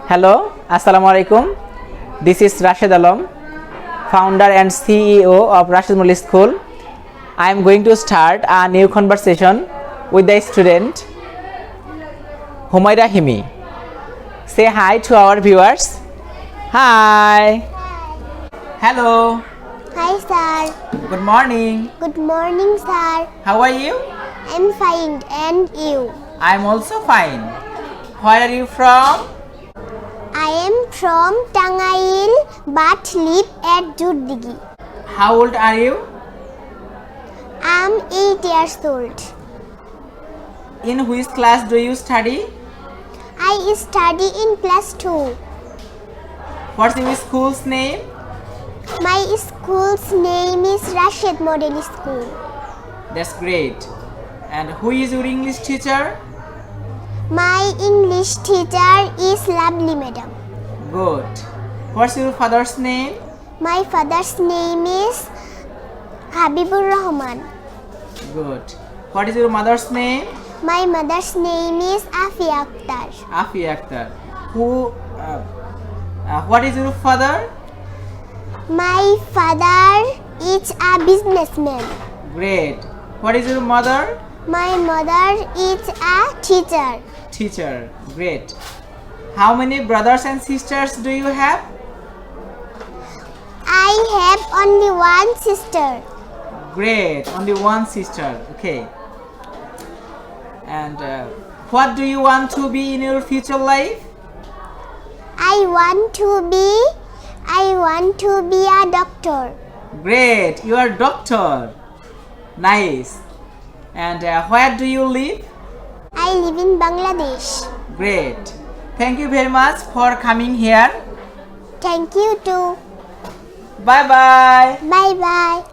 Hello, Assalamu alaikum. This is Rashed Alam, founder and CEO of Rashed School. I am going to start a new conversation with the student Humaira Himi. Say hi to our viewers. Hi. Hello. Hi, sir. Good morning. Good morning, sir. How are you? I'm fine. And you? I am also fine. Where are you from? I am from Tangail but live at Jurdigi. How old are you? I'm 8 years old. In which class do you study? I study in class 2. What's your school's name? My school's name is Rashed Model School. That's great. And who is your English teacher? My English teacher is lovely madam. Good. What's your father's name? My father's name is Habibur Rahman. Good. What is your mother's name? My mother's name is Afi Akhtar. Afi Akhtar. What is your father? My father is a businessman. Great. What is your mother? My mother is a teacher. Teacher. Great. How many brothers and sisters do you have? I have only one sister. Great. Only one sister. Okay. And what do you want to be in your future life? I want to be a doctor. Great. You are doctor. Nice. And where do you live? I live in Bangladesh. Great. Thank you very much for coming here. Thank you too. Bye bye. Bye bye.